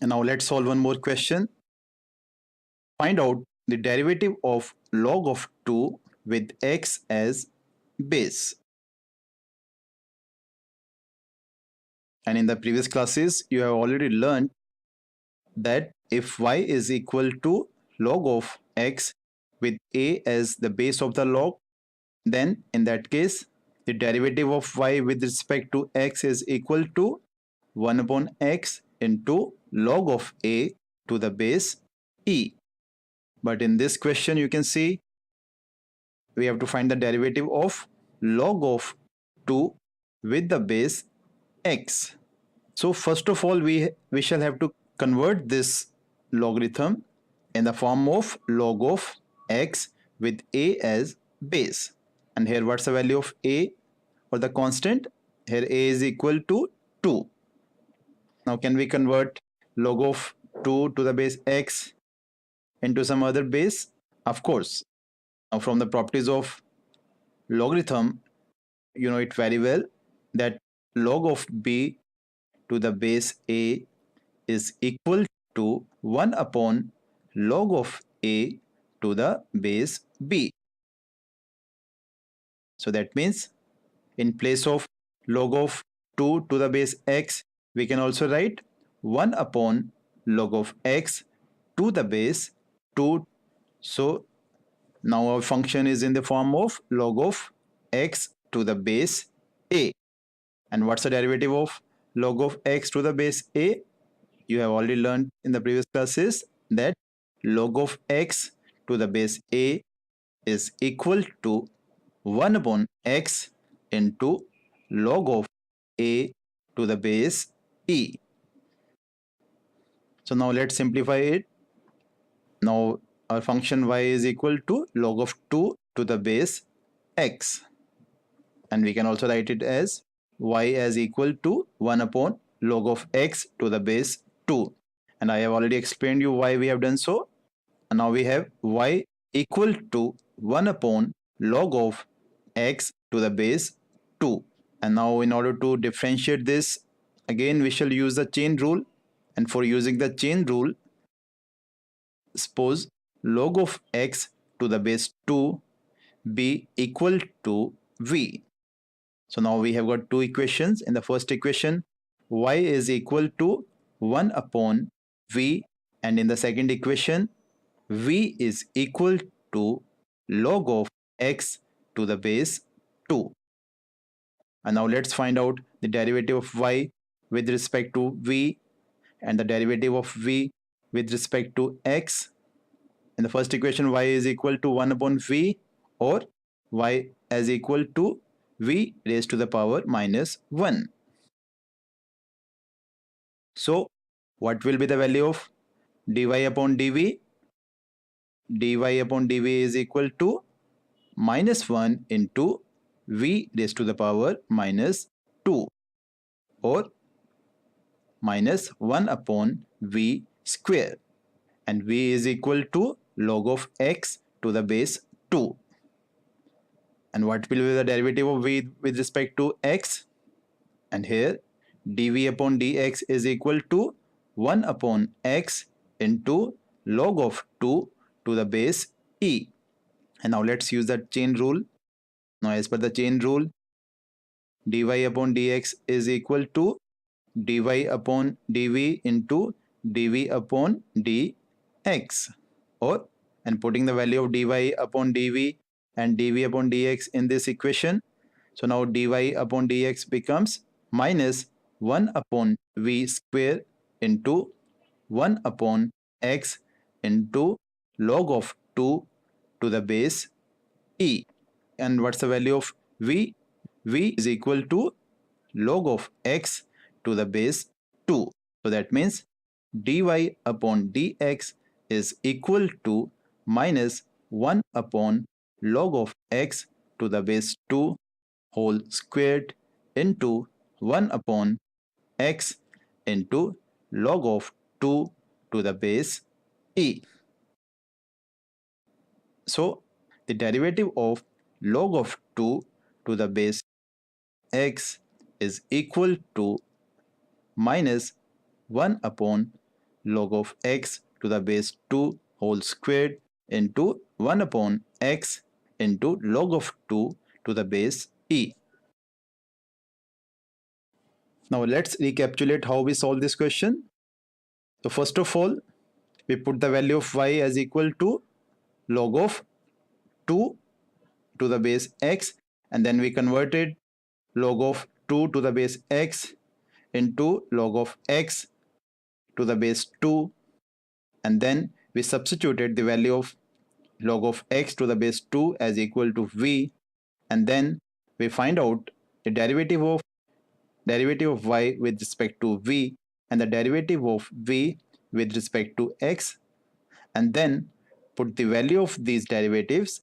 And now let's solve one more question. Find out the derivative of log of 2 with x as base. And in the previous classes, you have already learned that if y is equal to log of x with a as the base of the log, then in that case, the derivative of y with respect to x is equal to 1 upon x into log of a to the base e. But in this question, you can see we have to find the derivative of log of 2 with the base x. So first of all, we shall have to convert this logarithm in the form of log of x with a as base. And here what's the value of a or the constant? Here a is equal to 2. Now can we convert log of 2 to the base x into some other base? Of course. Now from the properties of logarithm, you know it very well that log of b to the base a is equal to 1 upon log of a to the base b. So that means in place of log of 2 to the base x, we can also write 1 upon log of x to the base 2. So now our function is in the form of log of x to the base a. And what's the derivative of log of x to the base a? You have already learned in the previous classes that log of x to the base a is equal to 1 upon x into log of a to the base e. So now let's simplify it. Now our function y is equal to log of 2 to the base x. And we can also write it as y as equal to 1 upon log of x to the base 2. And I have already explained you why we have done so. And now we have y equal to 1 upon log of x to the base 2. And now in order to differentiate this, again we shall use the chain rule. And for using the chain rule, suppose log of x to the base 2 be equal to v. So now we have got two equations. In the first equation, y is equal to 1 upon v, and in the second equation, v is equal to log of x to the base 2. And now let's find out the derivative of y with respect to v and the derivative of v with respect to x. In the first equation, y is equal to 1 upon v, or y as equal to v raised to the power minus 1. So what will be the value of dy upon dv? Dy upon dv is equal to minus 1 into v raised to the power minus 2, or minus 1 upon v square, and v is equal to log of x to the base 2. And what will be the derivative of v with respect to x? And here dv upon dx is equal to 1 upon x into log of 2 to the base e. And now let's use the chain rule. Now as per the chain rule, dy upon dx is equal to dy upon dv into dv upon dx, or, and putting the value of dy upon dv and dv upon dx in this equation, so now dy upon dx becomes minus 1 upon v square into 1 upon x into log of 2 to the base e. And what's the value of v? V is equal to log of x to the base 2. So that means dy upon dx is equal to minus 1 upon log of x to the base 2 whole squared into 1 upon x into log of 2 to the base e. So the derivative of log of 2 to the base x is equal to minus 1 upon log of x to the base 2 whole squared into 1 upon x into log of 2 to the base e. Now let's recapitulate how we solve this question. So first of all, we put the value of y as equal to log of 2 to the base x, and then we converted log of 2 to the base x into log of x to the base 2, and then we substituted the value of log of x to the base 2 as equal to v, and then we find out the derivative of y with respect to v and the derivative of v with respect to x, and then put the value of these derivatives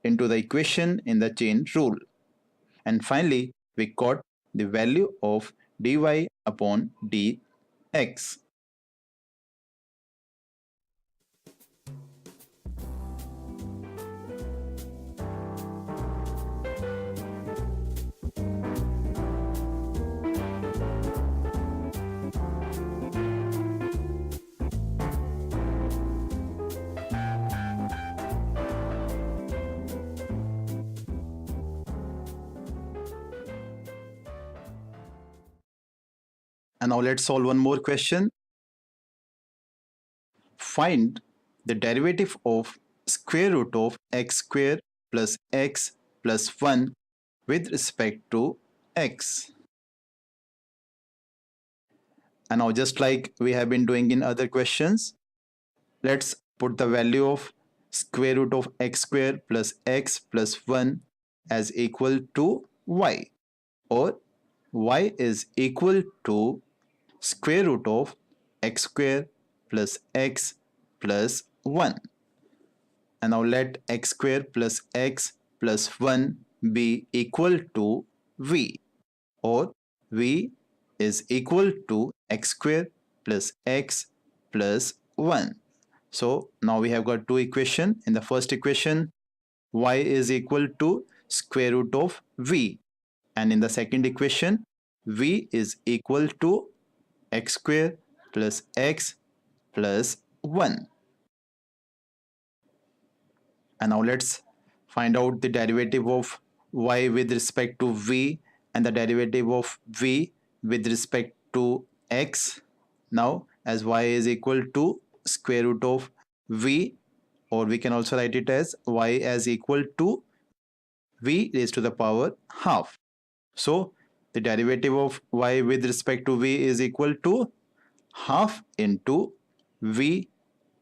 into the equation in the chain rule. And finally, we got the value of dy upon dx. And now let's solve one more question. Find the derivative of square root of x square plus x plus 1 with respect to x. And now just like we have been doing in other questions, let's put the value of square root of x square plus x plus 1 as equal to y, or y is equal to square root of x square plus x plus 1. And now let x square plus x plus 1 be equal to v, or v is equal to x square plus x plus 1. So now we have got two equations. In the first equation, y is equal to square root of v, and in the second equation, v is equal to x square plus x plus 1. And now let's find out the derivative of y with respect to v and the derivative of v with respect to x. Now, as y is equal to square root of v, or we can also write it as y as equal to v raised to the power half. So the derivative of y with respect to v is equal to half into v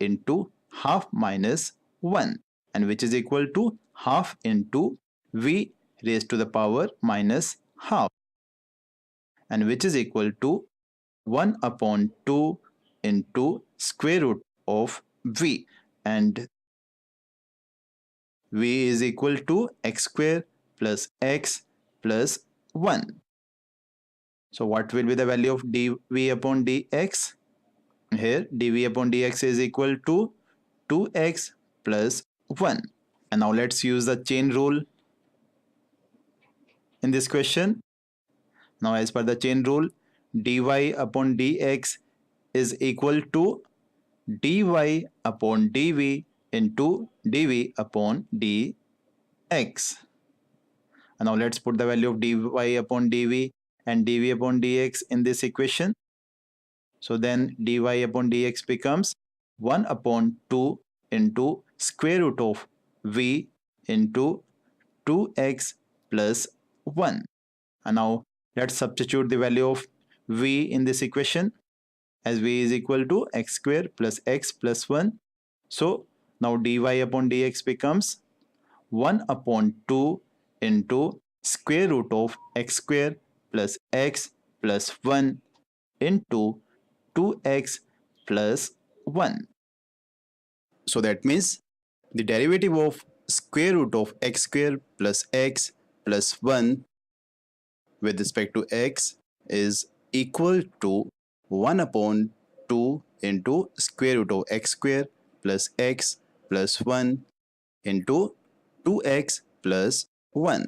into half minus 1, and which is equal to half into v raised to the power minus half, and which is equal to 1 upon 2 into square root of v, and v is equal to x square plus x plus 1. So what will be the value of dv upon dx? Here dv upon dx is equal to 2x plus 1. And now let's use the chain rule in this question. Now as per the chain rule, dy upon dx is equal to dy upon dv into dv upon dx. And now let's put the value of dy upon dv and dv upon dx in this equation. So then dy upon dx becomes 1 upon 2 into square root of v into 2x plus 1. And now let's substitute the value of v in this equation, as v is equal to x square plus x plus 1. So now dy upon dx becomes 1 upon 2 into square root of x square plus x plus 1 into 2x plus 1. So that means the derivative of square root of x square plus x plus 1 with respect to x is equal to 1 upon 2 into square root of x square plus x plus 1 into 2x plus 1.